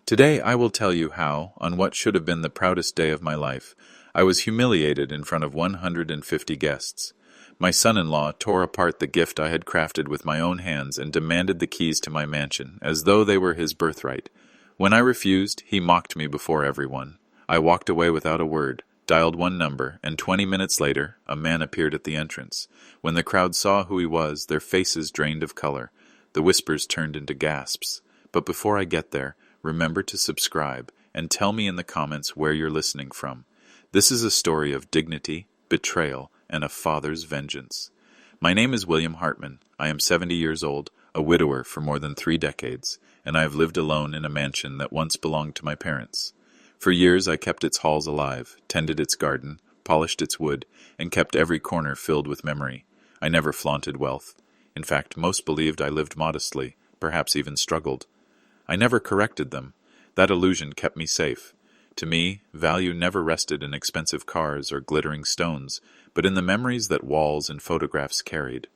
Today I will tell you how, on what should have been the proudest day of my life, I was humiliated in front of 150 guests. My son-in-law tore apart the gift I had crafted with my own hands and demanded the keys to my mansion, as though they were his birthright. When I refused, he mocked me before everyone. I walked away without a word, dialed one number, and 20 minutes later, a man appeared at the entrance. When the crowd saw who he was, their faces drained of color. The whispers turned into gasps. But before I get there, remember to subscribe and tell me in the comments where you're listening from. This is a story of dignity, betrayal, and a father's vengeance. My name is William Hartman. I am 70 years old, a widower for more than 3 decades, and I have lived alone in a mansion that once belonged to my parents. For years I kept its halls alive, tended its garden, polished its wood, and kept every corner filled with memory. I never flaunted wealth. In fact, most believed I lived modestly, perhaps even struggled. I never corrected them. That illusion kept me safe. To me, value never rested in expensive cars or glittering stones, but in the memories that walls and photographs carried.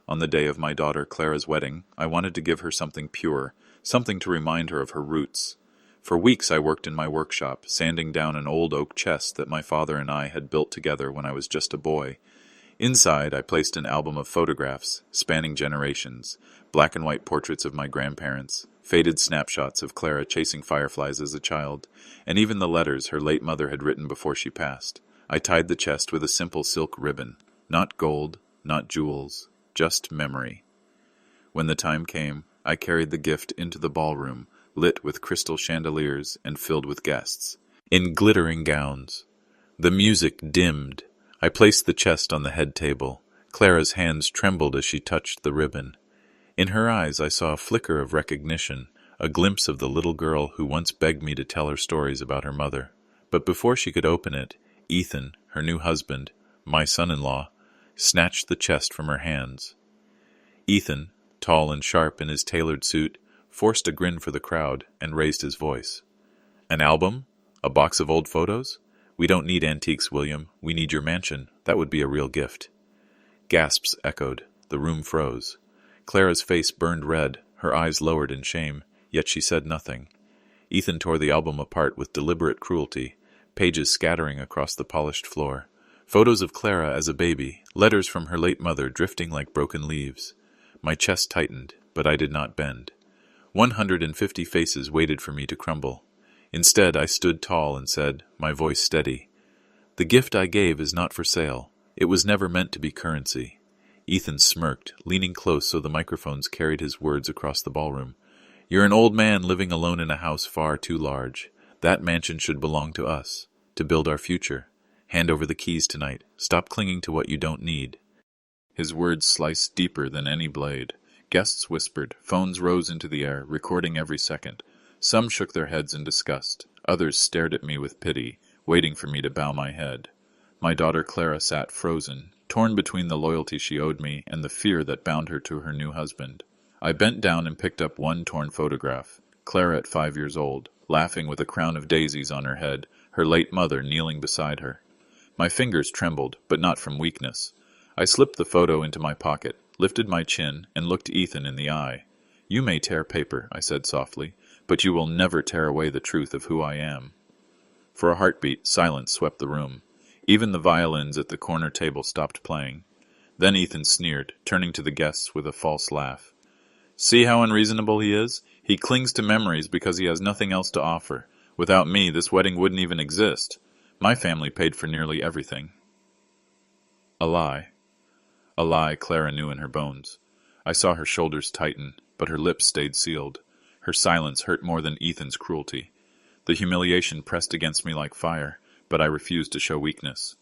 On the day of my daughter Clara's wedding, I wanted to give her something pure, something to remind her of her roots. For weeks I worked in my workshop, sanding down an old oak chest that my father and I had built together when I was just a boy. Inside, I placed an album of photographs, spanning generations, black and white portraits of my grandparents, faded snapshots of Clara chasing fireflies as a child, and even the letters her late mother had written before she passed. I tied the chest with a simple silk ribbon, not gold, not jewels, just memory. When the time came, I carried the gift into the ballroom, lit with crystal chandeliers and filled with guests, in glittering gowns. The music dimmed. I placed the chest on the head table. Clara's hands trembled as she touched the ribbon. In her eyes I saw a flicker of recognition, a glimpse of the little girl who once begged me to tell her stories about her mother. But before she could open it, Ethan, her new husband, my son-in-law, snatched the chest from her hands. Ethan, tall and sharp in his tailored suit, forced a grin for the crowd and raised his voice. "An album? A box of old photos? We don't need antiques, William. We need your mansion. That would be a real gift." Gasps echoed. The room froze. Clara's face burned red, her eyes lowered in shame, yet she said nothing. Ethan tore the album apart with deliberate cruelty, pages scattering across the polished floor. Photos of Clara as a baby, letters from her late mother drifting like broken leaves. My chest tightened, but I did not bend. 150 faces waited for me to crumble. Instead, I stood tall and said, my voice steady, "The gift I gave is not for sale. It was never meant to be currency." Ethan smirked, leaning close so the microphones carried his words across the ballroom. "You're an old man living alone in a house far too large. That mansion should belong to us, to build our future. Hand over the keys tonight. Stop clinging to what you don't need." His words sliced deeper than any blade. Guests whispered, phones rose into the air, recording every second. Some shook their heads in disgust. Others stared at me with pity, waiting for me to bow my head. My daughter Clara sat frozen, torn between the loyalty she owed me and the fear that bound her to her new husband. I bent down and picked up one torn photograph. Clara at 5 years old, laughing with a crown of daisies on her head, her late mother kneeling beside her. My fingers trembled, but not from weakness. I slipped the photo into my pocket, lifted my chin, and looked Ethan in the eye. "You may tear paper," I said softly, "but you will never tear away the truth of who I am." For a heartbeat, silence swept the room. Even the violins at the corner table stopped playing. Then Ethan sneered, turning to the guests with a false laugh. "See how unreasonable he is? He clings to memories because he has nothing else to offer. Without me, this wedding wouldn't even exist. My family paid for nearly everything." A lie. A lie Clara knew in her bones. I saw her shoulders tighten, but her lips stayed sealed. Her silence hurt more than Ethan's cruelty. The humiliation pressed against me like fire, but I refused to show weakness.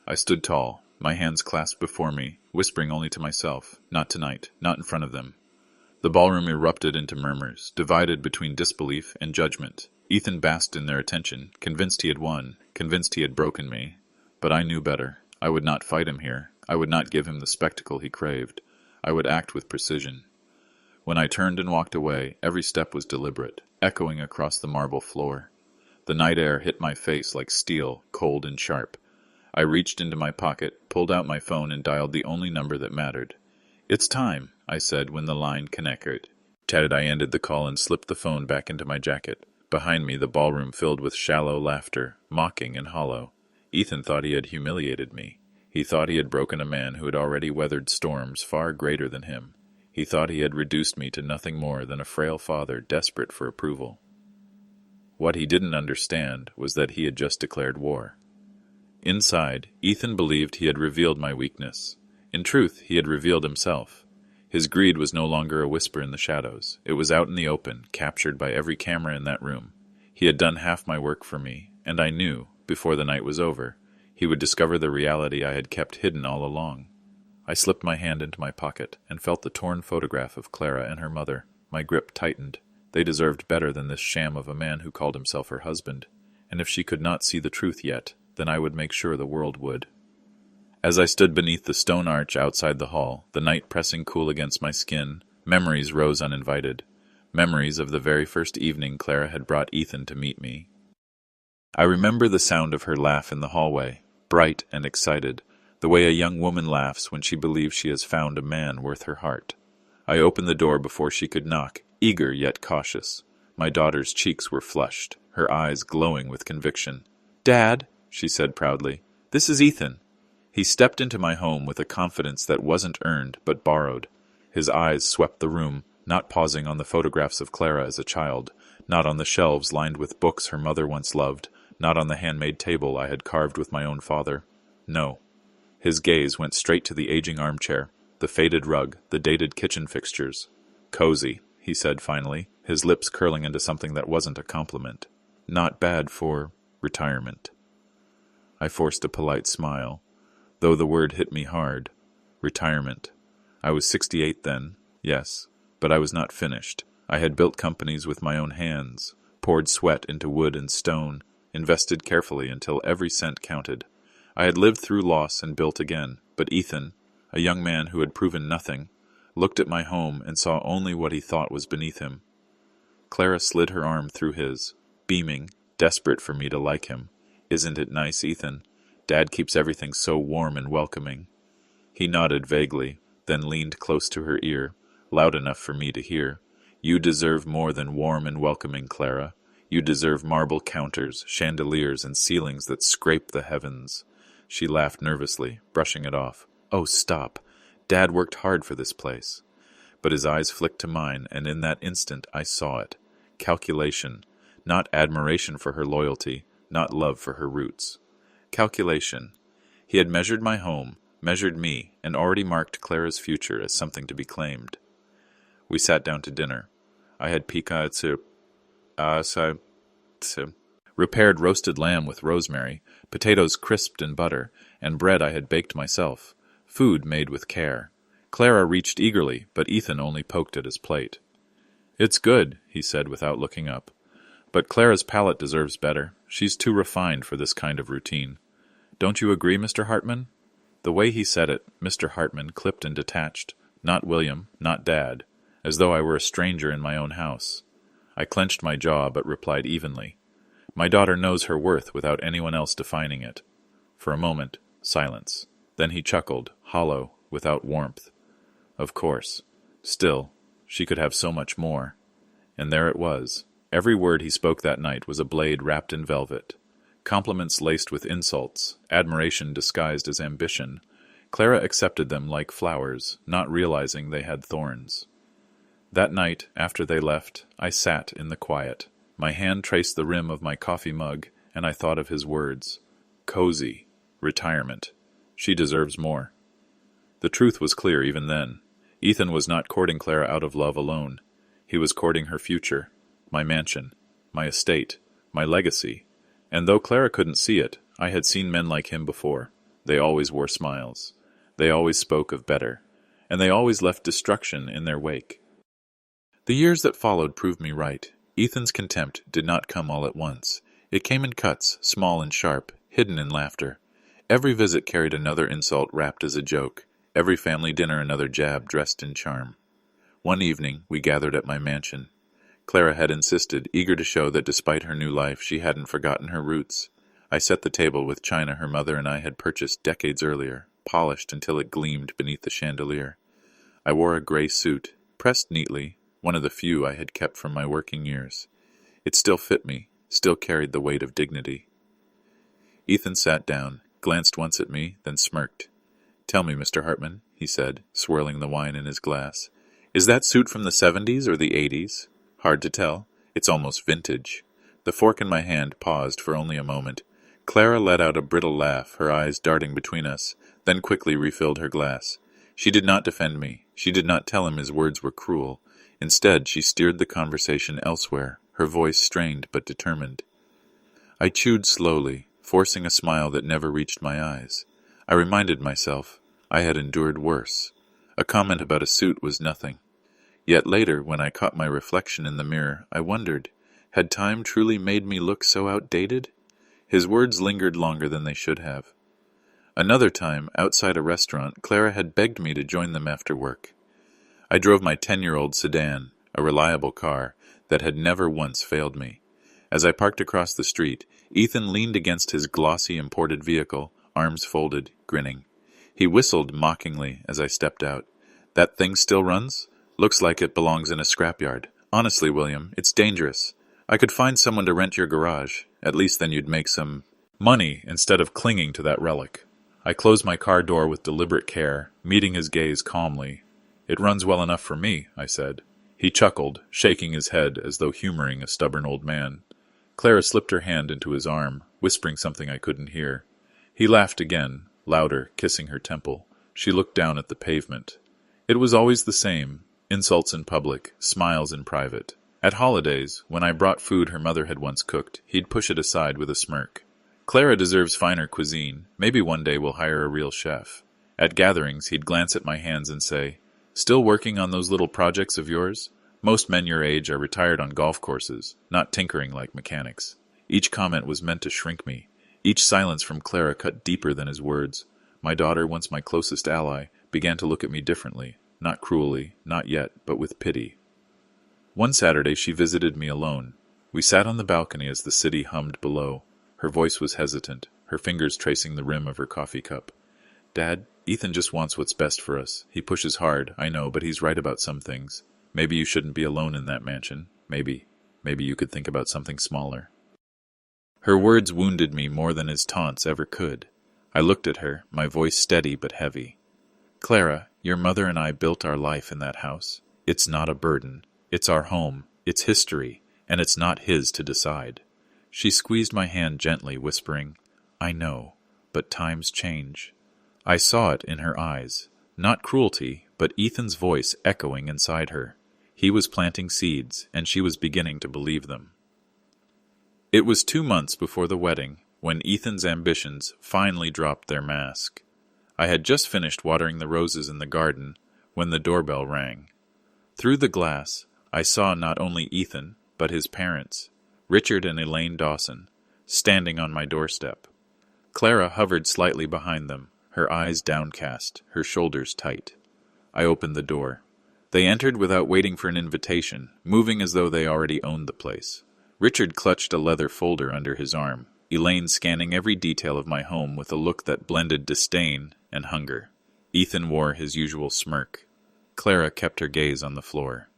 I stood tall, my hands clasped before me, whispering only to myself, "Not tonight, not in front of them." The ballroom erupted into murmurs, divided between disbelief and judgment. Ethan basked in their attention, convinced he had won, convinced he had broken me. But I knew better. I would not fight him here. I would not give him the spectacle he craved. I would act with precision. When I turned and walked away, every step was deliberate, echoing across the marble floor. The night air hit my face like steel, cold and sharp. I reached into my pocket, pulled out my phone, and dialed the only number that mattered. "It's time," I said when the line connected. Ted, I ended the call and slipped the phone back into my jacket. Behind me, the ballroom filled with shallow laughter, mocking and hollow. Ethan thought he had humiliated me. He thought he had broken a man who had already weathered storms far greater than him. He thought he had reduced me to nothing more than a frail father desperate for approval. What he didn't understand was that he had just declared war. Inside, Ethan believed he had revealed my weakness. In truth, he had revealed himself. His greed was no longer a whisper in the shadows. It was out in the open, captured by every camera in that room. He had done half my work for me, and I knew, before the night was over, he would discover the reality I had kept hidden all along. I slipped my hand into my pocket and felt the torn photograph of Clara and her mother. My grip tightened. They deserved better than this sham of a man who called himself her husband, and if she could not see the truth yet, then I would make sure the world would. As I stood beneath the stone arch outside the hall, the night pressing cool against my skin, memories rose uninvited. Memories of the very first evening Clara had brought Ethan to meet me. I remember the sound of her laugh in the hallway, bright and excited, the way a young woman laughs when she believes she has found a man worth her heart. I opened the door before she could knock, eager yet cautious. My daughter's cheeks were flushed, her eyes glowing with conviction. "Dad," she said proudly, "this is Ethan." He stepped into my home with a confidence that wasn't earned but borrowed. His eyes swept the room, not pausing on the photographs of Clara as a child, not on the shelves lined with books her mother once loved, not on the handmade table I had carved with my own father. No. His gaze went straight to the aging armchair, the faded rug, the dated kitchen fixtures. "Cozy," he said finally, his lips curling into something that wasn't a compliment. "Not bad for retirement." I forced a polite smile, though the word hit me hard. Retirement. I was 68 then, yes, but I was not finished. I had built companies with my own hands, poured sweat into wood and stone, invested carefully until every cent counted. I had lived through loss and built again, but Ethan, a young man who had proven nothing, looked at my home and saw only what he thought was beneath him. Clara slid her arm through his, beaming, desperate for me to like him. "Isn't it nice, Ethan? Dad keeps everything so warm and welcoming." He nodded vaguely, then leaned close to her ear, loud enough for me to hear. "You deserve more than warm and welcoming, Clara. You deserve marble counters, chandeliers, and ceilings that scrape the heavens." She laughed nervously, brushing it off. "Oh, stop. Dad worked hard for this place." But his eyes flicked to mine, and in that instant I saw it. Calculation, not admiration for her loyalty, not love for her roots. Calculation. He had measured my home, measured me, and already marked Clara's future as something to be claimed. We sat down to dinner. I had repaired roasted lamb with rosemary, potatoes crisped in butter, and bread I had baked myself. Food made with care. Clara reached eagerly, but Ethan only poked at his plate. "It's good," he said without looking up. "But Clara's palate deserves better. She's too refined for this kind of routine. Don't you agree, Mr. Hartman?" The way he said it, Mr. Hartman, clipped and detached. Not William, not Dad, as though I were a stranger in my own house. I clenched my jaw but replied evenly. "My daughter knows her worth without anyone else defining it." For a moment, silence. Then he chuckled, hollow, without warmth. Of course. Still, she could have so much more. And there it was. Every word he spoke that night was a blade wrapped in velvet. Compliments laced with insults, admiration disguised as ambition. Clara accepted them like flowers, not realizing they had thorns. That night, after they left, I sat in the quiet. My hand traced the rim of my coffee mug, and I thought of his words. Cozy. Retirement. She deserves more. The truth was clear even then. Ethan was not courting Clara out of love alone. He was courting her future, my mansion, my estate, my legacy. And though Clara couldn't see it, I had seen men like him before. They always wore smiles. They always spoke of better. And they always left destruction in their wake. The years that followed proved me right. Ethan's contempt did not come all at once. It came in cuts, small and sharp, hidden in laughter. Every visit carried another insult wrapped as a joke. Every family dinner another jab dressed in charm. One evening, we gathered at my mansion. Clara had insisted, eager to show that despite her new life, she hadn't forgotten her roots. I set the table with china her mother and I had purchased decades earlier, polished until it gleamed beneath the chandelier. I wore a gray suit, pressed neatly, one of the few I had kept from my working years. It still fit me, still carried the weight of dignity. Ethan sat down, glanced once at me, then smirked. "Tell me, Mr. Hartman," he said, swirling the wine in his glass. "Is that suit from the 70s or the 80s? Hard to tell. It's almost vintage." The fork in my hand paused for only a moment. Clara let out a brittle laugh, her eyes darting between us, then quickly refilled her glass. She did not defend me. She did not tell him his words were cruel. Instead, she steered the conversation elsewhere, her voice strained but determined. I chewed slowly, forcing a smile that never reached my eyes. I reminded myself I had endured worse. A comment about a suit was nothing. Yet later, when I caught my reflection in the mirror, I wondered, had time truly made me look so outdated? His words lingered longer than they should have. Another time, outside a restaurant, Clara had begged me to join them after work. I drove my 10-year-old sedan, a reliable car that had never once failed me. As I parked across the street, Ethan leaned against his glossy imported vehicle, arms folded, grinning. He whistled mockingly as I stepped out. "That thing still runs? Looks like it belongs in a scrapyard. Honestly, William, it's dangerous. I could find someone to rent your garage. At least then you'd make some money instead of clinging to that relic." I closed my car door with deliberate care, meeting his gaze calmly. "It runs well enough for me," I said. He chuckled, shaking his head as though humoring a stubborn old man. Clara slipped her hand into his arm, whispering something I couldn't hear. He laughed again, louder, kissing her temple. She looked down at the pavement. It was always the same, insults in public, smiles in private. At holidays, when I brought food her mother had once cooked, he'd push it aside with a smirk. "Clara deserves finer cuisine. Maybe one day we'll hire a real chef." At gatherings, he'd glance at my hands and say, "Still working on those little projects of yours? Most men your age are retired on golf courses, not tinkering like mechanics." Each comment was meant to shrink me. Each silence from Clara cut deeper than his words. My daughter, once my closest ally, began to look at me differently, not cruelly, not yet, but with pity. One Saturday she visited me alone. We sat on the balcony as the city hummed below. Her voice was hesitant, her fingers tracing the rim of her coffee cup. "Dad, Ethan just wants what's best for us. He pushes hard, I know, but he's right about some things. Maybe you shouldn't be alone in that mansion. Maybe you could think about something smaller." Her words wounded me more than his taunts ever could. I looked at her, my voice steady but heavy. "Clara, your mother and I built our life in that house. It's not a burden. It's our home. It's history, and it's not his to decide." She squeezed my hand gently, whispering, "I know, but times change." I saw it in her eyes. Not cruelty, but Ethan's voice echoing inside her. He was planting seeds, and she was beginning to believe them. It was 2 months before the wedding, when Ethan's ambitions finally dropped their mask. I had just finished watering the roses in the garden when the doorbell rang. Through the glass, I saw not only Ethan, but his parents, Richard and Elaine Dawson, standing on my doorstep. Clara hovered slightly behind them, her eyes downcast, her shoulders tight. I opened the door. They entered without waiting for an invitation, moving as though they already owned the place. Richard clutched a leather folder under his arm, Elaine scanning every detail of my home with a look that blended disdain and hunger. Ethan wore his usual smirk. Clara kept her gaze on the floor.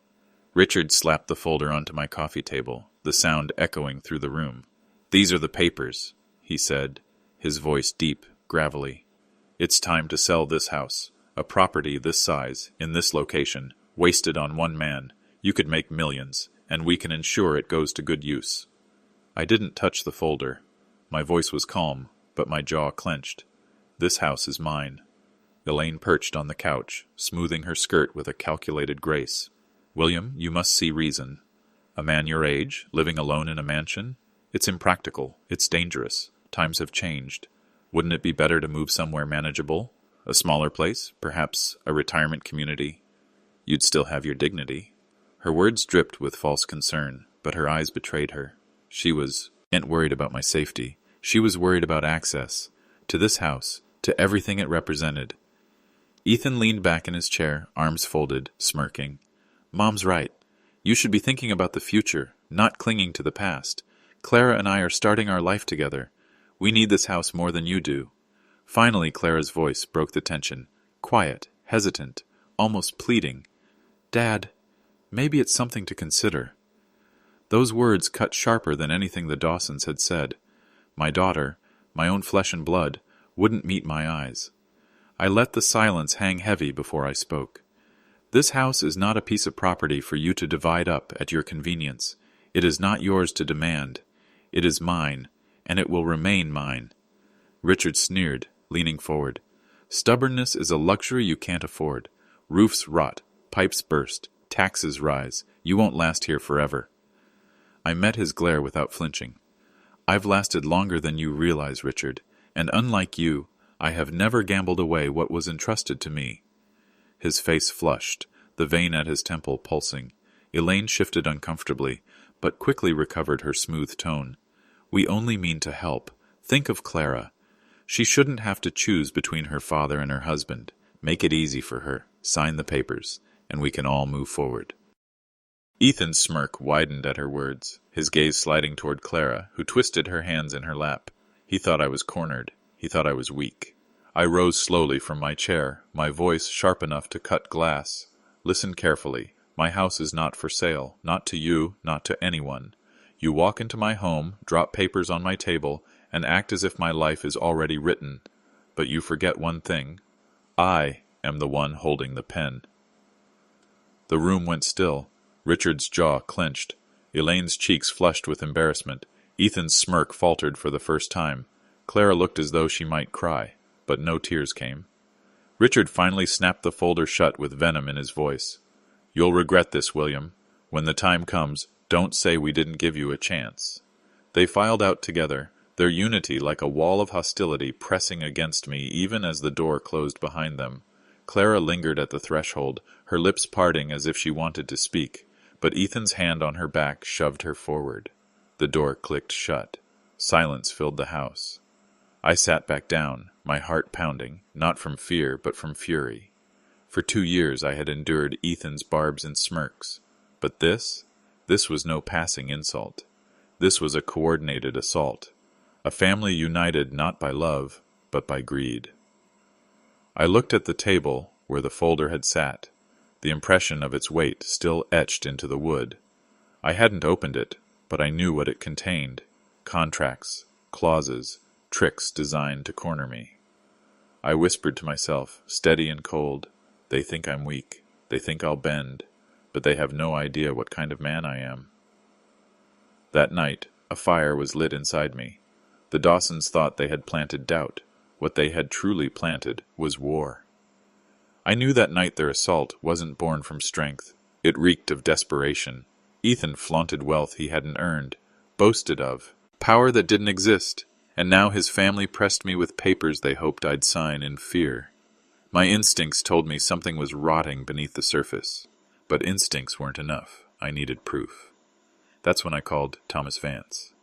Richard slapped the folder onto my coffee table, the sound echoing through the room. "These are the papers," he said, his voice deep, gravelly. "It's time to sell this house. A property this size, in this location, wasted on one man. You could make millions, and we can ensure it goes to good use." I didn't touch the folder. My voice was calm, but my jaw clenched. "This house is mine." Elaine perched on the couch, smoothing her skirt with a calculated grace. "William, you must see reason. A man your age, living alone in a mansion? It's impractical. It's dangerous. Times have changed. Wouldn't it be better to move somewhere manageable? A smaller place? Perhaps a retirement community? You'd still have your dignity." Her words dripped with false concern, but her eyes betrayed her. She wasn't worried about my safety. She was worried about access. To this house, to everything it represented. Ethan leaned back in his chair, arms folded, smirking. "Mom's right. You should be thinking about the future, not clinging to the past. Clara and I are starting our life together. We need this house more than you do." Finally, Clara's voice broke the tension. Quiet, hesitant, almost pleading. "Dad, Maybe it's something to consider. Those words cut sharper than anything the Dawsons had said. My daughter, my own flesh and blood, wouldn't meet my eyes. I let the silence hang heavy before I spoke. This house is not a piece of property for you to divide up at your convenience. It is not yours to demand. It is mine, and it will remain mine. Richard sneered, leaning forward. Stubbornness is a luxury you can't afford. Roofs rot, pipes burst, taxes rise. You won't last here forever. I met his glare without flinching. I've lasted longer than you realize, Richard, and unlike you, I have never gambled away what was entrusted to me. His face flushed, the vein at his temple pulsing. Elaine shifted uncomfortably, but quickly recovered her smooth tone. We only mean to help. Think of Clara. She shouldn't have to choose between her father and her husband. Make it easy for her. Sign the papers, and we can all move forward. Ethan's smirk widened at her words, his gaze sliding toward Clara, who twisted her hands in her lap. He thought I was cornered. He thought I was weak. I rose slowly from my chair, my voice sharp enough to cut glass. Listen carefully. My house is not for sale, not to you, not to anyone. You walk into my home, drop papers on my table, and act as if my life is already written. But you forget one thing. I am the one holding the pen. The room went still. Richard's jaw clenched. Elaine's cheeks flushed with embarrassment. Ethan's smirk faltered for the first time. Clara looked as though she might cry, but no tears came. Richard finally snapped the folder shut with venom in his voice. You'll regret this, William. When the time comes, don't say we didn't give you a chance. They filed out together, their unity like a wall of hostility pressing against me even as the door closed behind them. Clara lingered at the threshold, her lips parting as if she wanted to speak, but Ethan's hand on her back shoved her forward. The door clicked shut. Silence filled the house. I sat back down, my heart pounding, not from fear but from fury. For 2 years I had endured Ethan's barbs and smirks, but this was no passing insult. This was a coordinated assault. A family united not by love, but by greed. I looked at the table where the folder had sat, the impression of its weight still etched into the wood. I hadn't opened it, but I knew what it contained. Contracts, clauses, tricks designed to corner me. I whispered to myself, steady and cold, they think I'm weak, they think I'll bend, but they have no idea what kind of man I am. That night, a fire was lit inside me. The Dawsons thought they had planted doubt. What they had truly planted was war. I knew that night their assault wasn't born from strength. It reeked of desperation. Ethan flaunted wealth he hadn't earned, boasted of, power that didn't exist, and now his family pressed me with papers they hoped I'd sign in fear. My instincts told me something was rotting beneath the surface, but instincts weren't enough. I needed proof. That's when I called Thomas Vance.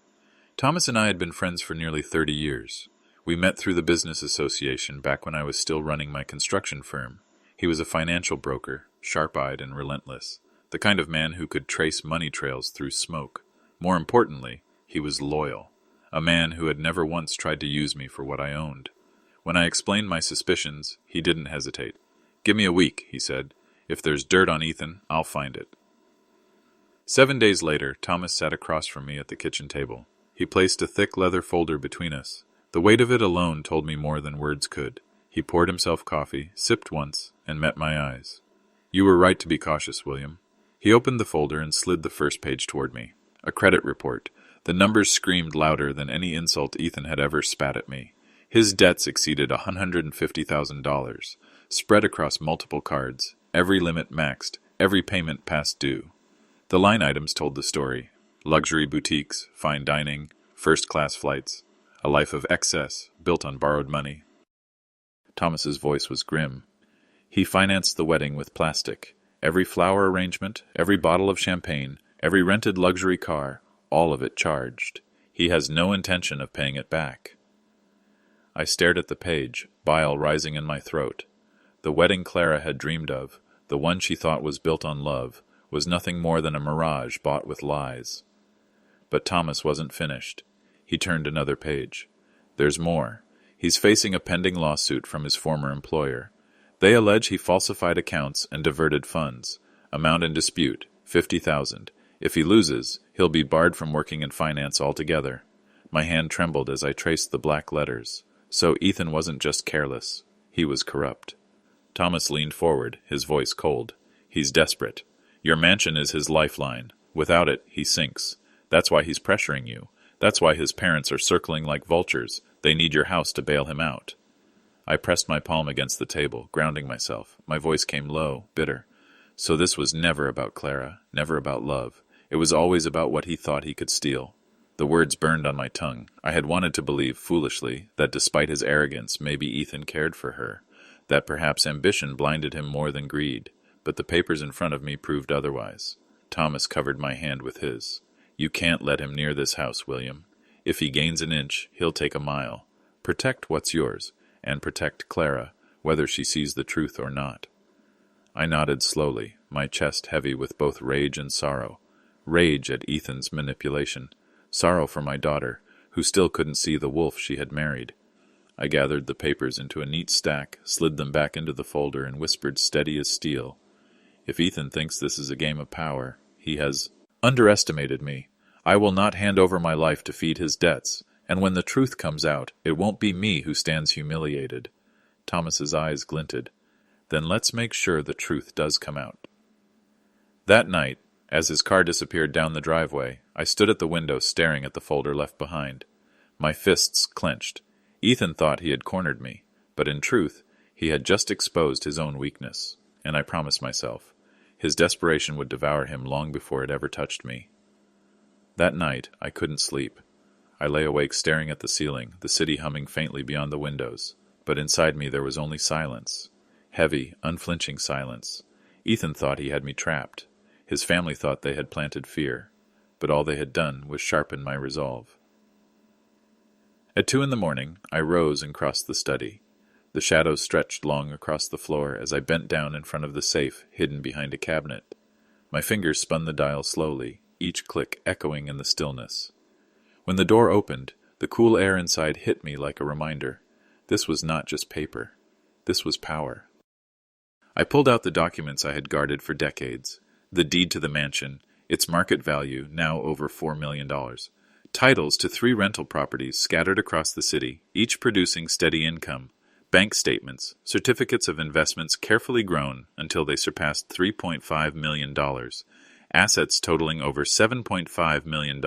Thomas and I had been friends for nearly 30 years. We met through the business association back when I was still running my construction firm. He was a financial broker, sharp-eyed and relentless, the kind of man who could trace money trails through smoke. More importantly, he was loyal, a man who had never once tried to use me for what I owned. When I explained my suspicions, he didn't hesitate. "Give me a week," he said. "If there's dirt on Ethan, I'll find it." 7 days later, Thomas sat across from me at the kitchen table. He placed a thick leather folder between us. The weight of it alone told me more than words could. He poured himself coffee, sipped once, and met my eyes. "You were right to be cautious, William." He opened the folder and slid the first page toward me. A credit report. The numbers screamed louder than any insult Ethan had ever spat at me. His debts exceeded $150,000, spread across multiple cards, every limit maxed, every payment past due. The line items told the story. Luxury boutiques, fine dining, first-class flights, a life of excess built on borrowed money. Thomas's voice was grim. He financed the wedding with plastic. Every flower arrangement, every bottle of champagne, every rented luxury car, all of it charged. He has no intention of paying it back. I stared at the page, bile rising in my throat. The wedding Clara had dreamed of, the one she thought was built on love, was nothing more than a mirage bought with lies. But Thomas wasn't finished. He turned another page. There's more. He's facing a pending lawsuit from his former employer. They allege he falsified accounts and diverted funds. Amount in dispute, $50,000. If he loses, he'll be barred from working in finance altogether. My hand trembled as I traced the black letters. So Ethan wasn't just careless. He was corrupt. Thomas leaned forward, his voice cold. He's desperate. Your mansion is his lifeline. Without it, he sinks. That's why he's pressuring you. That's why his parents are circling like vultures. They need your house to bail him out. I pressed my palm against the table, grounding myself. My voice came low, bitter. So this was never about Clara, never about love. It was always about what he thought he could steal. The words burned on my tongue. I had wanted to believe, foolishly, that despite his arrogance, maybe Ethan cared for her, that perhaps ambition blinded him more than greed. But the papers in front of me proved otherwise. Thomas covered my hand with his. You can't let him near this house, William. If he gains an inch, he'll take a mile. Protect what's yours, and protect Clara, whether she sees the truth or not. I nodded slowly, my chest heavy with both rage and sorrow. Rage at Ethan's manipulation. Sorrow for my daughter, who still couldn't see the wolf she had married. I gathered the papers into a neat stack, slid them back into the folder, and whispered steady as steel. If Ethan thinks this is a game of power, he has underestimated me. I will not hand over my life to feed his debts, and when the truth comes out, it won't be me who stands humiliated. Thomas's eyes glinted. Then let's make sure the truth does come out. That night, as his car disappeared down the driveway, I stood at the window staring at the folder left behind. My fists clenched. Ethan thought he had cornered me, but in truth, he had just exposed his own weakness, and I promised myself, his desperation would devour him long before it ever touched me. That night, I couldn't sleep. I lay awake staring at the ceiling, the city humming faintly beyond the windows, but inside me there was only silence. Heavy, unflinching silence. Ethan thought he had me trapped. His family thought they had planted fear, but all they had done was sharpen my resolve. At 2 a.m, I rose and crossed the study. The shadows stretched long across the floor as I bent down in front of the safe hidden behind a cabinet. My fingers spun the dial slowly, each click echoing in the stillness. When the door opened, the cool air inside hit me like a reminder. This was not just paper. This was power. I pulled out the documents I had guarded for decades. The deed to the mansion, its market value now over $4 million. Titles to 3 rental properties scattered across the city, each producing steady income. Bank statements, certificates of investments carefully grown until they surpassed $3.5 million. Assets totaling over $7.5 million.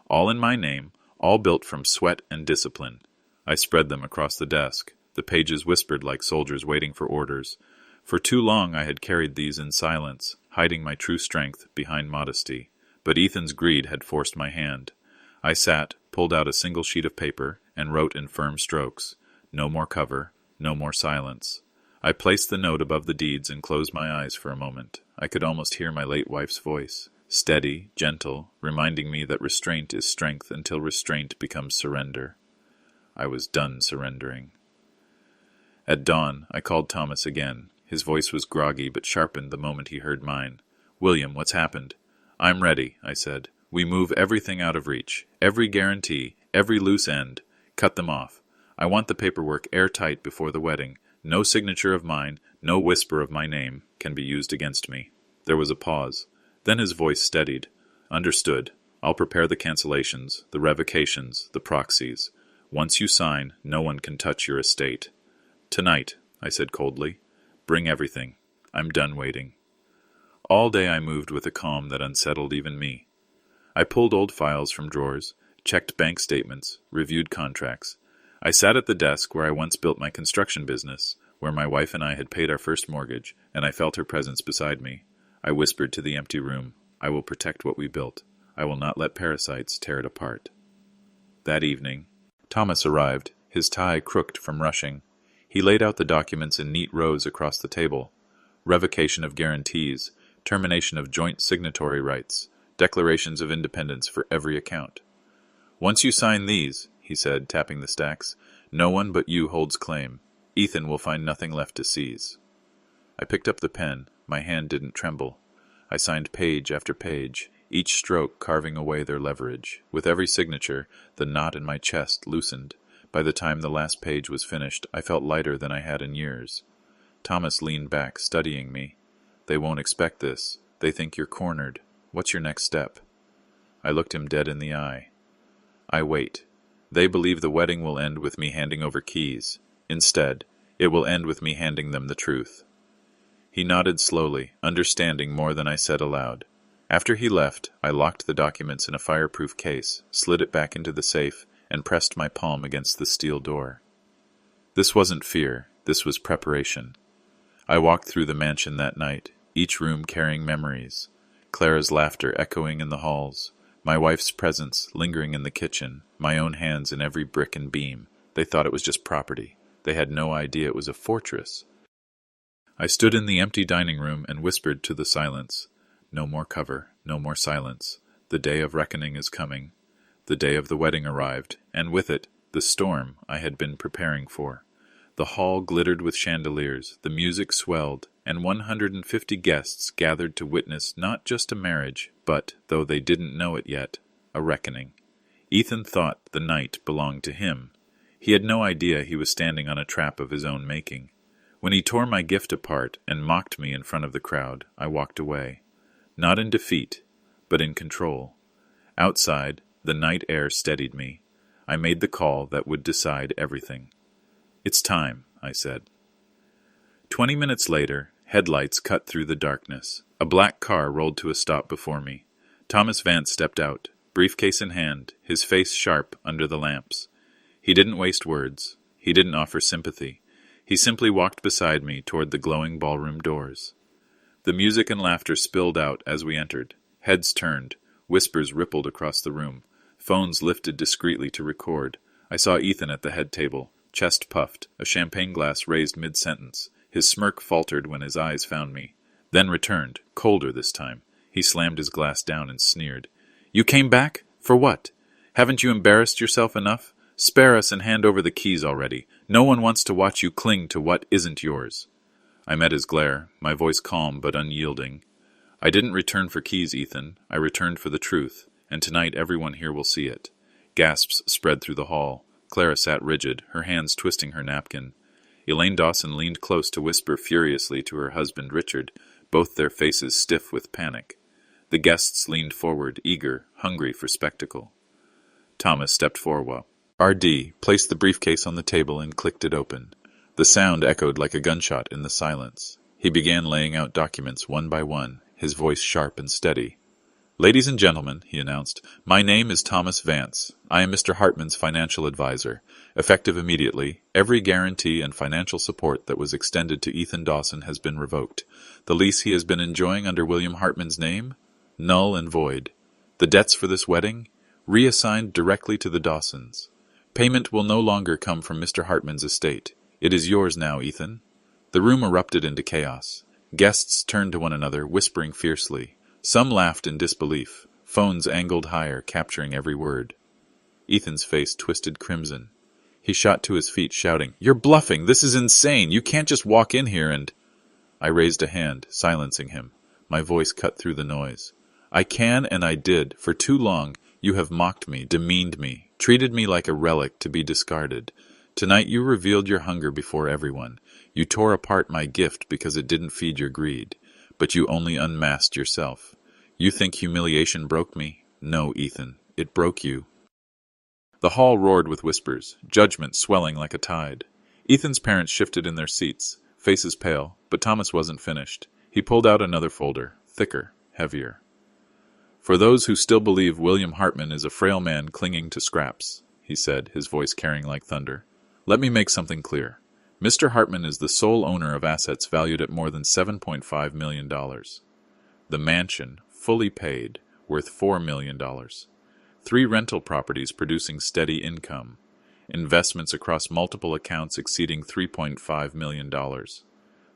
All in my name, all built from sweat and discipline. I spread them across the desk. The pages whispered like soldiers waiting for orders. For too long I had carried these in silence, hiding my true strength behind modesty. But Ethan's greed had forced my hand. I sat, pulled out a single sheet of paper, and wrote in firm strokes. No more cover, no more silence. I placed the note above the deeds and closed my eyes for a moment. I could almost hear my late wife's voice, steady, gentle, reminding me that restraint is strength until restraint becomes surrender. I was done surrendering. At dawn, I called Thomas again. His voice was groggy but sharpened the moment he heard mine. William, what's happened? I'm ready, I said. We move everything out of reach. Every guarantee, every loose end. Cut them off. I want the paperwork airtight before the wedding. No signature of mine, no whisper of my name can be used against me. There was a pause. Then his voice steadied. Understood. I'll prepare the cancellations, the revocations, the proxies. Once you sign, no one can touch your estate. Tonight, I said coldly. Bring everything. I'm done waiting. All day I moved with a calm that unsettled even me. I pulled old files from drawers, checked bank statements, reviewed contracts. I sat at the desk where I once built my construction business, where my wife and I had paid our first mortgage, and I felt her presence beside me. I whispered to the empty room, I will protect what we built. I will not let parasites tear it apart. That evening, Thomas arrived, his tie crooked from rushing. He laid out the documents in neat rows across the table. Revocation of guarantees, termination of joint signatory rights, declarations of independence for every account. Once you sign these, he said, tapping the stacks, no one but you holds claim. Ethan will find nothing left to seize. I picked up the pen. My hand didn't tremble. I signed page after page, each stroke carving away their leverage. With every signature, the knot in my chest loosened. By the time the last page was finished, I felt lighter than I had in years. Thomas leaned back, studying me. They won't expect this, They think you're cornered. What's your next step? I looked him dead in the eye. I wait. They believe the wedding will end with me handing over keys. Instead, it will end with me handing them the truth. He nodded slowly, understanding more than I said aloud. After he left, I locked the documents in a fireproof case, slid it back into the safe, and pressed my palm against the steel door. This wasn't fear, this was preparation. I walked through the mansion that night, each room carrying memories. Clara's laughter echoing in the halls, my wife's presence lingering in the kitchen, my own hands in every brick and beam. They thought it was just property. They had no idea it was a fortress. I stood in the empty dining room and whispered to the silence. No more cover, no more silence. The day of reckoning is coming. The day of the wedding arrived, and with it, the storm I had been preparing for. The hall glittered with chandeliers, the music swelled, and 150 guests gathered to witness not just a marriage, but, though they didn't know it yet, a reckoning. Ethan thought the night belonged to him. He had no idea he was standing on a trap of his own making. When he tore my gift apart and mocked me in front of the crowd, I walked away. Not in defeat, but in control. Outside, the night air steadied me. I made the call that would decide everything. It's time, I said. 20 minutes later, headlights cut through the darkness. A black car rolled to a stop before me. Thomas Vance stepped out, briefcase in hand, his face sharp under the lamps. He didn't waste words. He didn't offer sympathy. He simply walked beside me toward the glowing ballroom doors. The music and laughter spilled out as we entered. Heads turned. Whispers rippled across the room. Phones lifted discreetly to record. I saw Ethan at the head table, chest puffed, a champagne glass raised mid-sentence. His smirk faltered when his eyes found me, then returned, colder this time. He slammed his glass down and sneered. You came back? For what? Haven't you embarrassed yourself enough? Spare us and hand over the keys already. No one wants to watch you cling to what isn't yours. I met his glare, my voice calm but unyielding. I didn't return for keys, Ethan. I returned for the truth, and tonight everyone here will see it. Gasps spread through the hall. Clara sat rigid, her hands twisting her napkin. Elaine Dawson leaned close to whisper furiously to her husband Richard, both their faces stiff with panic. The guests leaned forward, eager, hungry for spectacle. Thomas stepped forward. R.D. placed the briefcase on the table and clicked it open. The sound echoed like a gunshot in the silence. He began laying out documents one by one, his voice sharp and steady. Ladies and gentlemen, he announced, my name is Thomas Vance. I am Mr. Hartman's financial advisor. Effective immediately, every guarantee and financial support that was extended to Ethan Dawson has been revoked. The lease he has been enjoying under William Hartman's name? Null and void. The debts for this wedding? Reassigned directly to the Dawsons. Payment will no longer come from Mr. Hartman's estate. It is yours now, Ethan. The room erupted into chaos. Guests turned to one another, whispering fiercely. Some laughed in disbelief. Phones angled higher, capturing every word. Ethan's face twisted crimson. He shot to his feet, shouting, You're bluffing! This is insane! You can't just walk in here and... I raised a hand, silencing him. My voice cut through the noise. I can and I did. For too long, you have mocked me, demeaned me, treated me like a relic to be discarded. Tonight you revealed your hunger before everyone. You tore apart my gift because it didn't feed your greed. But you only unmasked yourself. You think humiliation broke me? No, Ethan. It broke you. The hall roared with whispers, judgment swelling like a tide. Ethan's parents shifted in their seats, faces pale, but Thomas wasn't finished. He pulled out another folder, thicker, heavier. For those who still believe William Hartman is a frail man clinging to scraps, he said, his voice carrying like thunder, let me make something clear. Mr. Hartman is the sole owner of assets valued at more than $7.5 million. The mansion, fully paid, worth $4 million. 3 rental properties producing steady income. Investments across multiple accounts exceeding $3.5 million.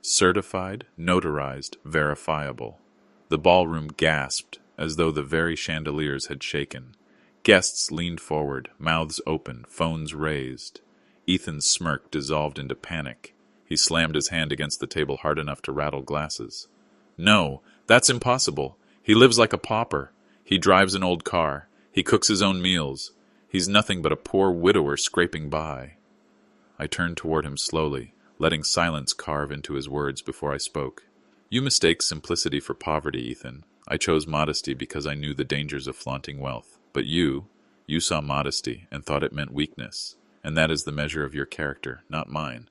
Certified, notarized, verifiable. The ballroom gasped, as though the very chandeliers had shaken. Guests leaned forward, mouths open, phones raised. Ethan's smirk dissolved into panic. He slammed his hand against the table hard enough to rattle glasses. No, that's impossible. He lives like a pauper. He drives an old car. He cooks his own meals. He's nothing but a poor widower scraping by. I turned toward him slowly, letting silence carve into his words before I spoke. You mistake simplicity for poverty, Ethan. I chose modesty because I knew the dangers of flaunting wealth. But you saw modesty and thought it meant weakness, and that is the measure of your character, not mine.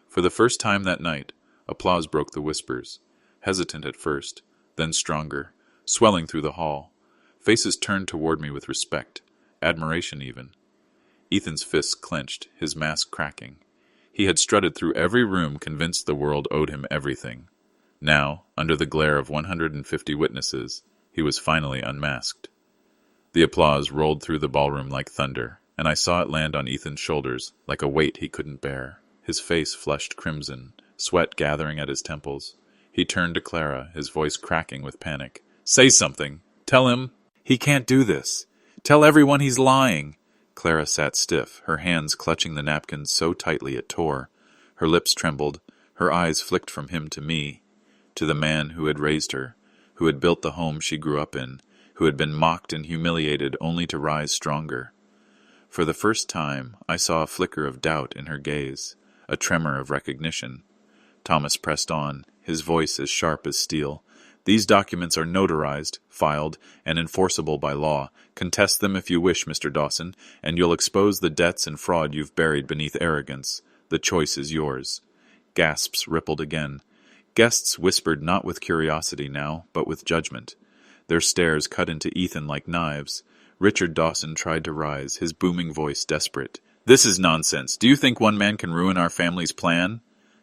For the first time that night, applause broke the whispers, hesitant at first, then stronger, swelling through the hall. Faces turned toward me with respect, admiration even. Ethan's fists clenched, his mask cracking. He had strutted through every room, convinced the world owed him everything. Now, under the glare of 150 witnesses, he was finally unmasked. The applause rolled through the ballroom like thunder, and I saw it land on Ethan's shoulders like a weight he couldn't bear. His face flushed crimson, sweat gathering at his temples. He turned to Clara, his voice cracking with panic. "Say something! Tell him he can't do this! Tell everyone he's lying!" Clara sat stiff, her hands clutching the napkins so tightly it tore. Her lips trembled, her eyes flicked from him to me, to the man who had raised her, who had built the home she grew up in, who had been mocked and humiliated only to rise stronger. For the first time, I saw a flicker of doubt in her gaze, a tremor of recognition. Thomas pressed on, his voice as sharp as steel. "These documents are notarized, filed, and enforceable by law. Contest them if you wish, Mr. Dawson, and you'll expose the debts and fraud you've buried beneath arrogance. The choice is yours." Gasps rippled again. Guests whispered not with curiosity now, but with judgment. Their stares cut into Ethan like knives. Richard Dawson tried to rise, his booming voice desperate. "This is nonsense. Do you think one man can ruin our family's plan?"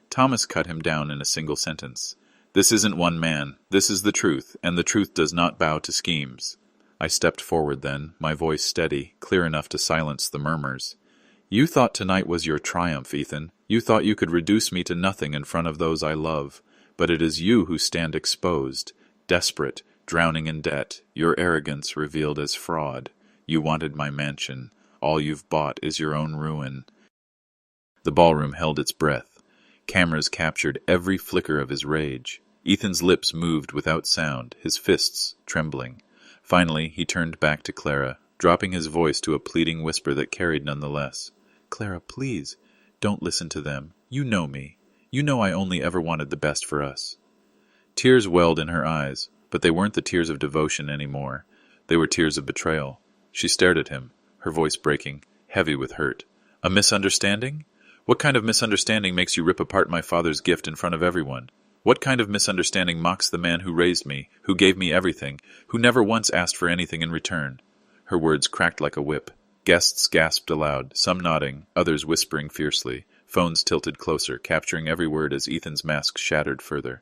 Thomas cut him down in a single sentence. "This isn't one man. This is the truth, and the truth does not bow to schemes." I stepped forward then, my voice steady, clear enough to silence the murmurs. "You thought tonight was your triumph, Ethan. You thought you could reduce me to nothing in front of those I love. But it is you who stand exposed, desperate, drowning in debt, your arrogance revealed as fraud. You wanted my mansion. All you've bought is your own ruin." The ballroom held its breath. Cameras captured every flicker of his rage. Ethan's lips moved without sound, his fists trembling. Finally, he turned back to Clara, dropping his voice to a pleading whisper that carried none the less. "Clara, please, don't listen to them. You know me. You know I only ever wanted the best for us." Tears welled in her eyes, but they weren't the tears of devotion anymore. They were tears of betrayal. She stared at him, her voice breaking, heavy with hurt. "A misunderstanding? What kind of misunderstanding makes you rip apart my father's gift in front of everyone? What kind of misunderstanding mocks the man who raised me, who gave me everything, who never once asked for anything in return?" Her words cracked like a whip. Guests gasped aloud, some nodding, others whispering fiercely. Phones tilted closer, capturing every word as Ethan's mask shattered further.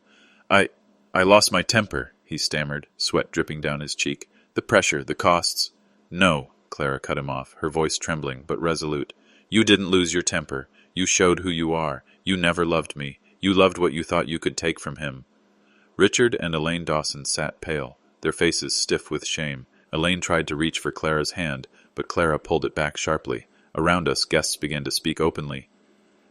I lost my temper," he stammered, sweat dripping down his cheek. "The pressure, the costs." "No," Clara cut him off, her voice trembling, but resolute. "You didn't lose your temper. You showed who you are. You never loved me. You loved what you thought you could take from him." Richard and Elaine Dawson sat pale, their faces stiff with shame. Elaine tried to reach for Clara's hand, but Clara pulled it back sharply. Around us, guests began to speak openly.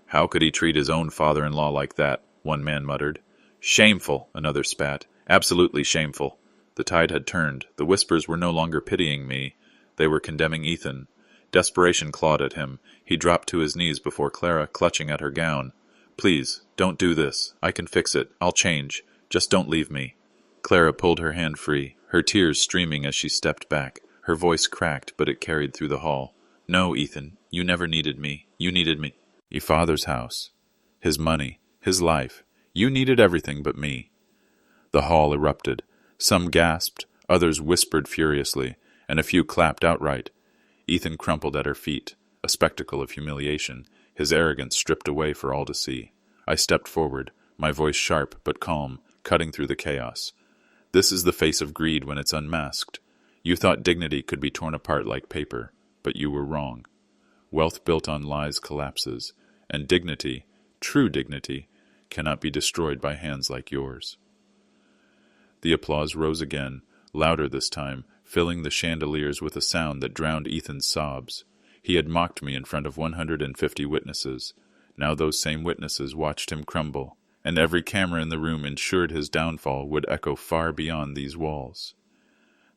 "How could he treat his own father-in-law like that?" one man muttered. "Shameful," another spat. "Absolutely shameful." The tide had turned. The whispers were no longer pitying me. They were condemning Ethan. Desperation clawed at him. He dropped to his knees before Clara, clutching at her gown. "Please, don't do this. I can fix it. I'll change. Just don't leave me." Clara pulled her hand free, her tears streaming as she stepped back. Her voice cracked, but it carried through the hall. "No, Ethan, you never needed me. You needed me. Your father's house, his money, his life. You needed everything but me." The hall erupted. Some gasped, others whispered furiously, and a few clapped outright. Ethan crumpled at her feet, a spectacle of humiliation, his arrogance stripped away for all to see. I stepped forward, my voice sharp but calm, cutting through the chaos. "This is the face of greed when it's unmasked. You thought dignity could be torn apart like paper, but you were wrong. Wealth built on lies collapses, and dignity, true dignity, cannot be destroyed by hands like yours." The applause rose again, louder this time, filling the chandeliers with a sound that drowned Ethan's sobs. He had mocked me in front of 150 witnesses. Now those same witnesses watched him crumble, and every camera in the room ensured his downfall would echo far beyond these walls.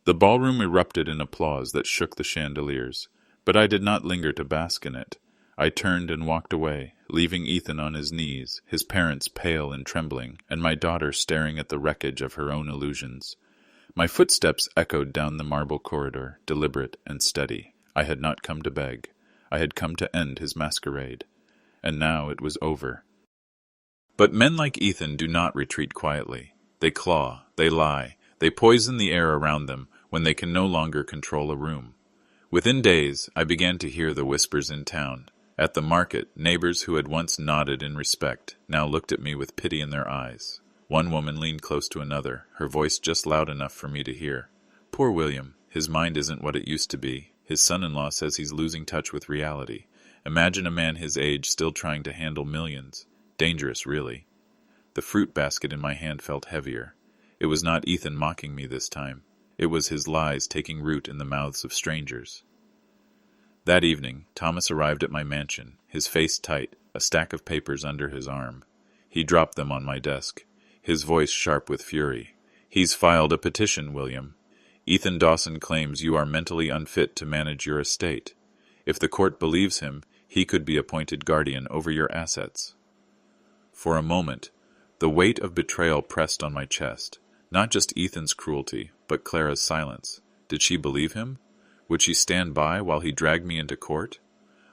The ballroom erupted in applause that shook the chandeliers, but I did not linger to bask in it. I turned and walked away, leaving Ethan on his knees, his parents pale and trembling, and my daughter staring at the wreckage of her own illusions. My footsteps echoed down the marble corridor, deliberate and steady. I had not come to beg. I had come to end his masquerade. And now it was over. But men like Ethan do not retreat quietly. They claw, they lie, they poison the air around them when they can no longer control a room. Within days, I began to hear the whispers in town. At the market, neighbors who had once nodded in respect now looked at me with pity in their eyes. One woman leaned close to another, her voice just loud enough for me to hear. Poor William, his mind isn't what it used to be. His son-in-law says he's losing touch with reality. Imagine a man his age still trying to handle millions. Dangerous, really. The fruit basket in my hand felt heavier. It was not Ethan mocking me this time. It was his lies taking root in the mouths of strangers. That evening, Thomas arrived at my mansion, his face tight, a stack of papers under his arm. He dropped them on my desk, his voice sharp with fury. He's filed a petition, William. Ethan Dawson claims you are mentally unfit to manage your estate. If the court believes him, he could be appointed guardian over your assets. For a moment, the weight of betrayal pressed on my chest. Not just Ethan's cruelty, but Clara's silence. Did she believe him? Would she stand by while he dragged me into court?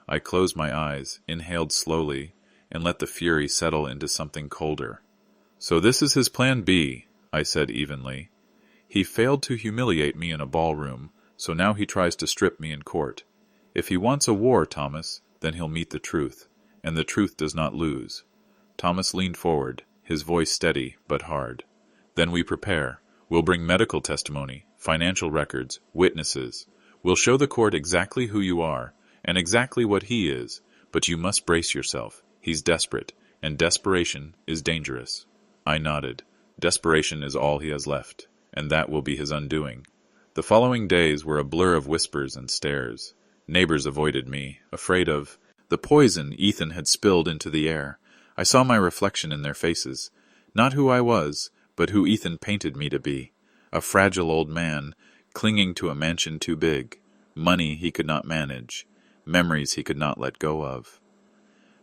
I closed my eyes, inhaled slowly, and let the fury settle into something colder. So this is his plan B, I said evenly. He failed to humiliate me in a ballroom, so now he tries to strip me in court. If he wants a war, Thomas, then he'll meet the truth, and the truth does not lose. Thomas leaned forward, his voice steady but hard. Then we prepare. We'll bring medical testimony, financial records, witnesses. We'll show the court exactly who you are, and exactly what he is, but you must brace yourself. He's desperate, and desperation is dangerous. I nodded. Desperation is all he has left, and that will be his undoing. The following days were a blur of whispers and stares. Neighbors avoided me, afraid of the poison Ethan had spilled into the air. I saw my reflection in their faces. Not who I was, but who Ethan painted me to be. A fragile old man, clinging to a mansion too big, money he could not manage, memories he could not let go of.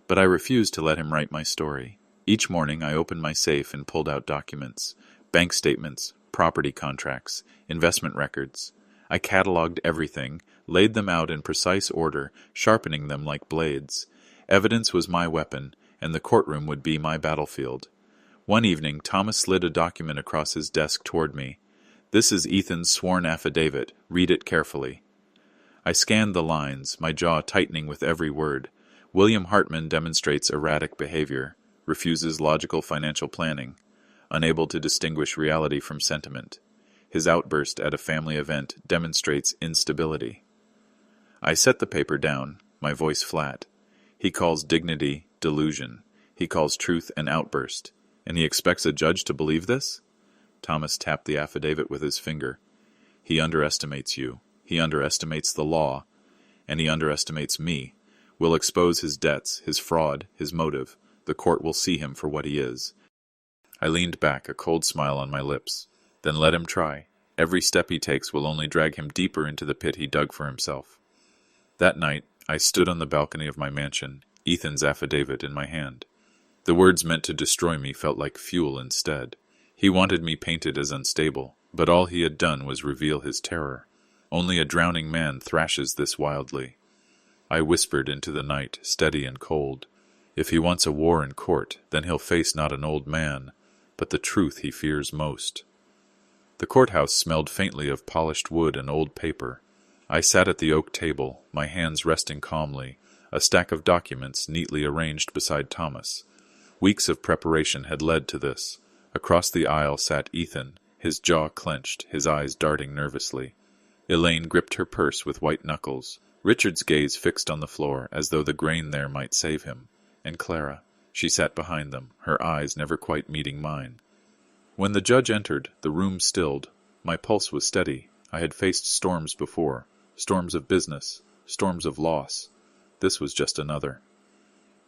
But I refused to let him write my story. Each morning I opened my safe and pulled out documents, bank statements, property contracts, investment records. I cataloged everything, laid them out in precise order, sharpening them like blades. Evidence was my weapon, and the courtroom would be my battlefield. One evening, Thomas slid a document across his desk toward me. This is Ethan's sworn affidavit. Read it carefully. I scanned the lines, my jaw tightening with every word. William Hartman demonstrates erratic behavior, refuses logical financial planning, unable to distinguish reality from sentiment. His outburst at a family event demonstrates instability. I set the paper down, my voice flat. He calls dignity delusion. He calls truth an outburst. And he expects a judge to believe this? Thomas tapped the affidavit with his finger. He underestimates you. He underestimates the law. And he underestimates me. We'll expose his debts, his fraud, his motive. The court will see him for what he is. I leaned back, a cold smile on my lips. Then let him try. Every step he takes will only drag him deeper into the pit he dug for himself. That night, I stood on the balcony of my mansion, Ethan's affidavit in my hand. The words meant to destroy me felt like fuel instead. He wanted me painted as unstable, but all he had done was reveal his terror. Only a drowning man thrashes this wildly. I whispered into the night, steady and cold. If he wants a war in court, then he'll face not an old man, but the truth he fears most. The courthouse smelled faintly of polished wood and old paper. I sat at the oak table, my hands resting calmly, a stack of documents neatly arranged beside Thomas. Weeks of preparation had led to this. Across the aisle sat Ethan, his jaw clenched, his eyes darting nervously. Elaine gripped her purse with white knuckles, Richard's gaze fixed on the floor as though the grain there might save him. And Clara, she sat behind them, her eyes never quite meeting mine. When the judge entered, the room stilled. My pulse was steady. I had faced storms before, storms of business, storms of loss. This was just another.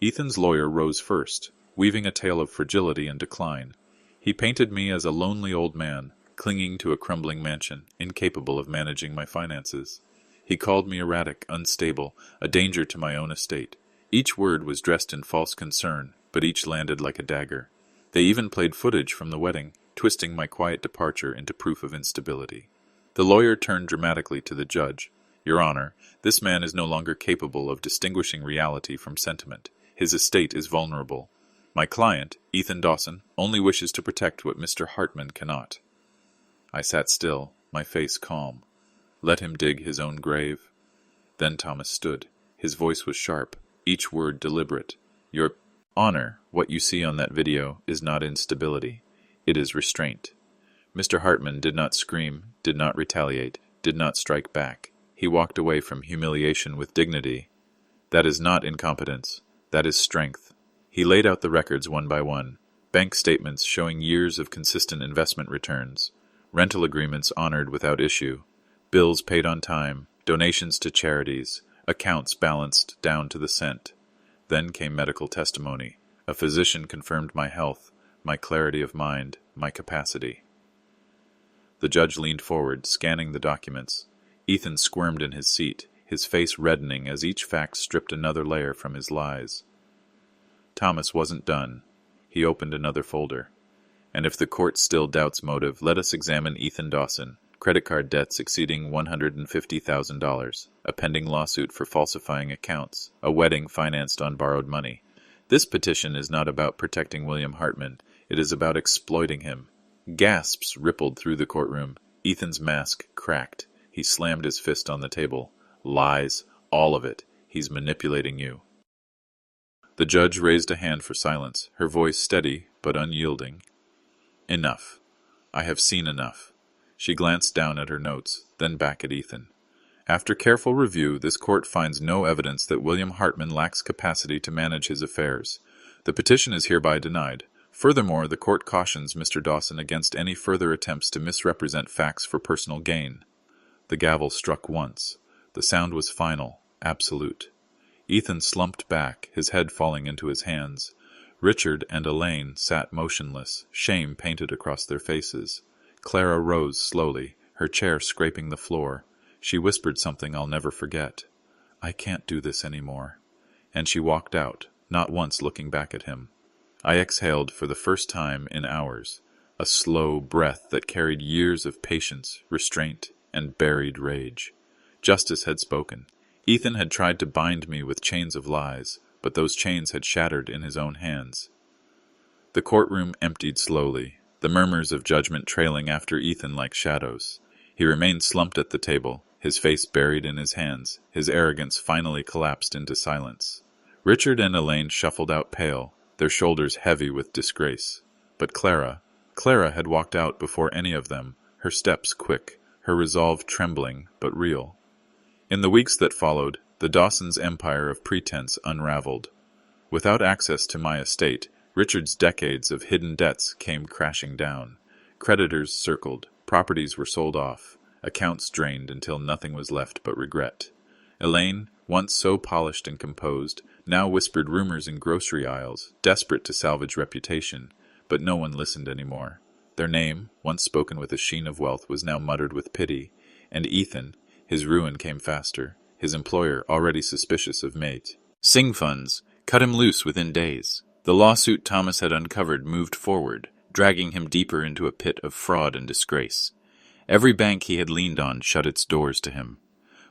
Ethan's lawyer rose first, weaving a tale of fragility and decline. He painted me as a lonely old man, clinging to a crumbling mansion, incapable of managing my finances. He called me erratic, unstable, a danger to my own estate. Each word was dressed in false concern, but each landed like a dagger. They even played footage from the wedding, twisting my quiet departure into proof of instability. The lawyer turned dramatically to the judge. "Your Honor, this man is no longer capable of distinguishing reality from sentiment. His estate is vulnerable. My client, Ethan Dawson, only wishes to protect what Mr. Hartman cannot." I sat still, my face calm. Let him dig his own grave. Then Thomas stood. His voice was sharp, each word deliberate. "Your Honor, what you see on that video is not instability. It is restraint." Mr. Hartman did not scream, did not retaliate, did not strike back. He walked away from humiliation with dignity. That is not incompetence. That is strength. He laid out the records one by one. Bank statements showing years of consistent investment returns. Rental agreements honored without issue. Bills paid on time. Donations to charities. Accounts balanced down to the cent. Then came medical testimony. A physician confirmed my health, my clarity of mind, my capacity. The judge leaned forward, scanning the documents. Ethan squirmed in his seat, his face reddening as each fact stripped another layer from his lies. Thomas wasn't done. He opened another folder. "And if the court still doubts motive, let us examine Ethan Dawson. Credit card debts exceeding $150,000, a pending lawsuit for falsifying accounts, a wedding financed on borrowed money. This petition is not about protecting William Hartman. It is about exploiting him." Gasps rippled through the courtroom. Ethan's mask cracked. He slammed his fist on the table. "Lies, all of it. He's manipulating you." The judge raised a hand for silence, her voice steady but unyielding. "Enough. I have seen enough." She glanced down at her notes, then back at Ethan. "After careful review, this court finds no evidence that William Hartman lacks capacity to manage his affairs. The petition is hereby denied. Furthermore, the court cautions Mr. Dawson against any further attempts to misrepresent facts for personal gain." The gavel struck once. The sound was final, absolute. Ethan slumped back, his head falling into his hands. Richard and Elaine sat motionless, shame painted across their faces. Clara rose slowly, her chair scraping the floor. She whispered something I'll never forget. "I can't do this anymore." And she walked out, not once looking back at him. I exhaled for the first time in hours, a slow breath that carried years of patience, restraint, and buried rage. Justice had spoken. Ethan had tried to bind me with chains of lies, but those chains had shattered in his own hands. The courtroom emptied slowly, the murmurs of judgment trailing after Ethan like shadows. He remained slumped at the table, his face buried in his hands, his arrogance finally collapsed into silence. Richard and Elaine shuffled out pale, their shoulders heavy with disgrace. But Clara had walked out before any of them, her steps quick, her resolve trembling but real. In the weeks that followed, the Dawsons' empire of pretense unraveled. Without access to my estate, Richard's decades of hidden debts came crashing down. Creditors circled, properties were sold off, accounts drained until nothing was left but regret. Elaine, once so polished and composed, now whispered rumors in grocery aisles, desperate to salvage reputation, but no one listened anymore. Their name, once spoken with a sheen of wealth, was now muttered with pity, and Ethan, his ruin came faster, his employer already suspicious of mate. Sing funds cut him loose within days. The lawsuit Thomas had uncovered moved forward, dragging him deeper into a pit of fraud and disgrace. Every bank he had leaned on shut its doors to him.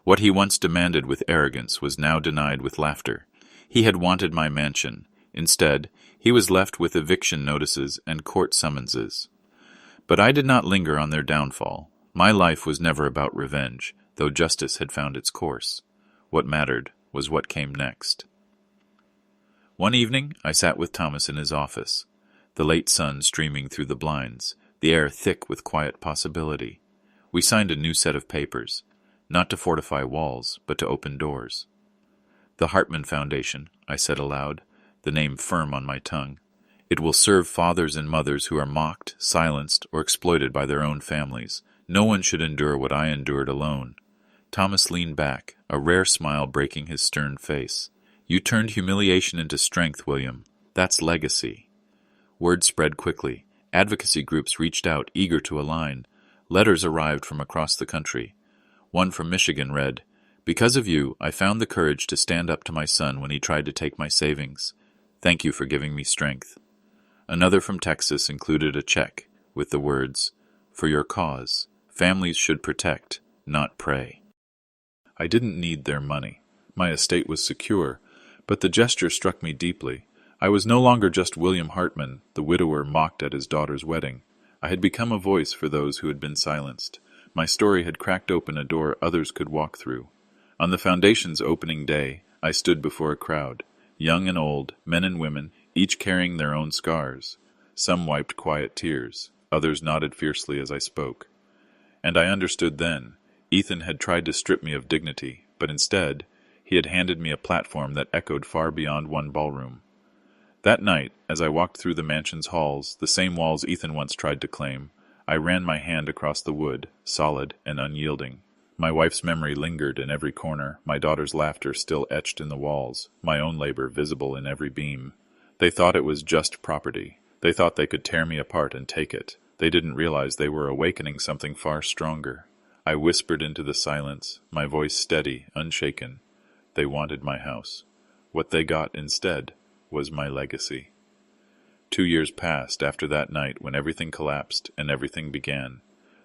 What he once demanded with arrogance was now denied with laughter. He had wanted my mansion. Instead, he was left with eviction notices and court summonses. But I did not linger on their downfall. My life was never about revenge, though justice had found its course. What mattered was what came next. One evening, I sat with Thomas in his office, the late sun streaming through the blinds, the air thick with quiet possibility. We signed a new set of papers, not to fortify walls, but to open doors. "The Hartman Foundation," I said aloud, the name firm on my tongue. "It will serve fathers and mothers who are mocked, silenced, or exploited by their own families. No one should endure what I endured alone." Thomas leaned back, a rare smile breaking his stern face. "You turned humiliation into strength, William. That's legacy." Word spread quickly. Advocacy groups reached out, eager to align. Letters arrived from across the country. One from Michigan read, Because of you, I found the courage to stand up to my son when he tried to take my savings. Thank you for giving me strength." Another from Texas included a check with the words, "For your cause, families should protect, not prey." I didn't need their money. My estate was secure, but the gesture struck me deeply. I was no longer just William Hartman, the widower mocked at his daughter's wedding. I had become a voice for those who had been silenced. My story had cracked open a door others could walk through. On the foundation's opening day, I stood before a crowd, young and old, men and women, each carrying their own scars. Some wiped quiet tears, others nodded fiercely as I spoke. And I understood then. Ethan had tried to strip me of dignity, but instead, he had handed me a platform that echoed far beyond one ballroom. That night, as I walked through the mansion's halls, the same walls Ethan once tried to claim, I ran my hand across the wood, solid and unyielding. My wife's memory lingered in every corner, my daughter's laughter still etched in the walls, my own labor visible in every beam. They thought it was just property. They thought they could tear me apart and take it. They didn't realize they were awakening something far stronger. I whispered into the silence, my voice steady, unshaken. They wanted my house. What they got instead was my legacy. 2 years passed after that night when everything collapsed and everything began.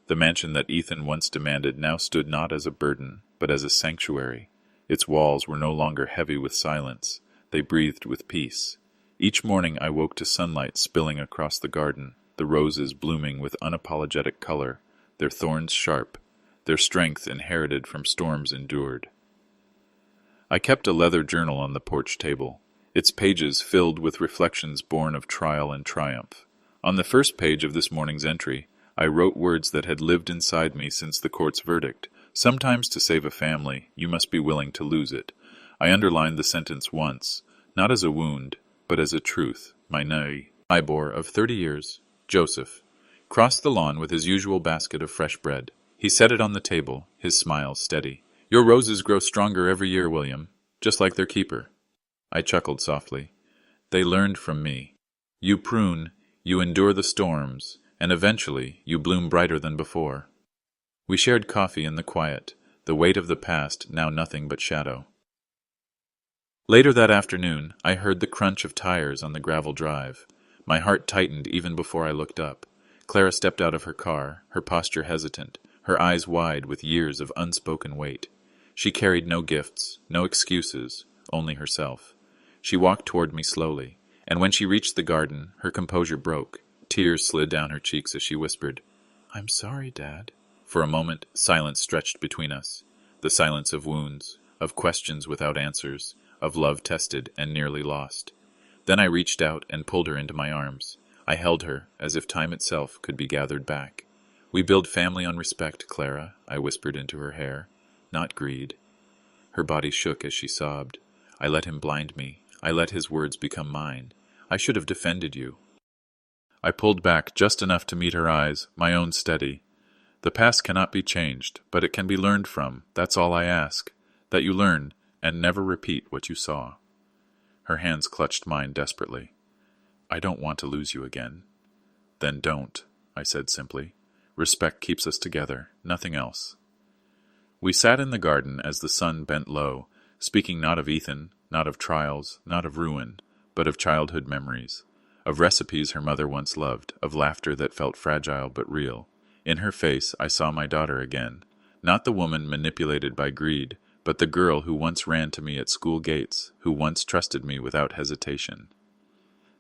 The mansion that Ethan once demanded now stood not as a burden, but as a sanctuary. Its walls were no longer heavy with silence. They breathed with peace. Each morning I woke to sunlight spilling across the garden, the roses blooming with unapologetic color, their thorns sharp, their strength inherited from storms endured. I kept a leather journal on the porch table, its pages filled with reflections born of trial and triumph. On the first page of this morning's entry, I wrote words that had lived inside me since the court's verdict. Sometimes to save a family, you must be willing to lose it. I underlined the sentence once, not as a wound, but as a truth. My newborn of 30 years, Joseph, crossed the lawn with his usual basket of fresh bread. He set it on the table, his smile steady. "Your roses grow stronger every year, William, just like their keeper." I chuckled softly. "They learned from me. You prune, you endure the storms, and eventually you bloom brighter than before." We shared coffee in the quiet, the weight of the past now nothing but shadow. Later that afternoon, I heard the crunch of tires on the gravel drive. My heart tightened even before I looked up. Clara stepped out of her car, her posture hesitant, her eyes wide with years of unspoken weight. She carried no gifts, no excuses, only herself. She walked toward me slowly, and when she reached the garden, her composure broke. Tears slid down her cheeks as she whispered, "I'm sorry, Dad." For a moment, silence stretched between us. The silence of wounds, of questions without answers, of love tested and nearly lost. Then I reached out and pulled her into my arms. I held her, as if time itself could be gathered back. "We build family on respect, Clara," I whispered into her hair, "not greed." Her body shook as she sobbed. "I let him blind me. I let his words become mine. I should have defended you." I pulled back just enough to meet her eyes, my own steady. "The past cannot be changed, but it can be learned from. That's all I ask. That you learn, and never repeat what you saw." Her hands clutched mine desperately. "I don't want to lose you again." "Then don't," I said simply. "Respect keeps us together, nothing else." We sat in the garden as the sun bent low, speaking not of Ethan, not of trials, not of ruin, but of childhood memories, of recipes her mother once loved, of laughter that felt fragile but real. In her face I saw my daughter again, not the woman manipulated by greed, but the girl who once ran to me at school gates, who once trusted me without hesitation.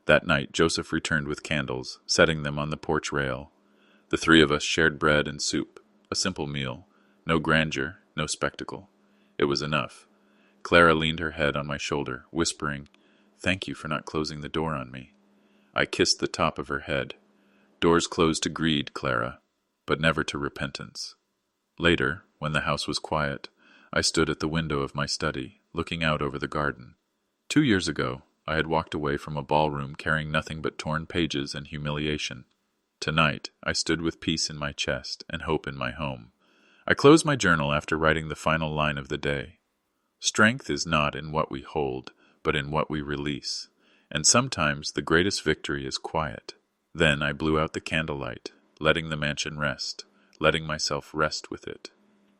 That night Joseph returned with candles, setting them on the porch rail. The three of us shared bread and soup, a simple meal, no grandeur, no spectacle. It was enough. Clara leaned her head on my shoulder, whispering, "Thank you for not closing the door on me." I kissed the top of her head. Doors close to greed, Clara, but never to repentance. Later, when the house was quiet, I stood at the window of my study, looking out over the garden. 2 years ago, I had walked away from a ballroom carrying nothing but torn pages and humiliation. Tonight, I stood with peace in my chest and hope in my home. I closed my journal after writing the final line of the day. Strength is not in what we hold, but in what we release. And sometimes the greatest victory is quiet. Then I blew out the candlelight, letting the mansion rest, letting myself rest with it.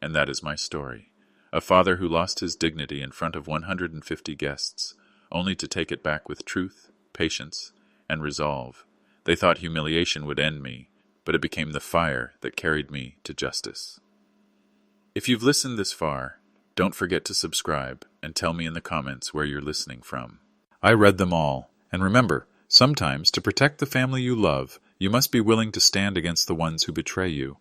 And that is my story. A father who lost his dignity in front of 150 guests, only to take it back with truth, patience, and resolve. They thought humiliation would end me, but it became the fire that carried me to justice. If you've listened this far, don't forget to subscribe and tell me in the comments where you're listening from. I read them all, and remember, sometimes to protect the family you love, you must be willing to stand against the ones who betray you.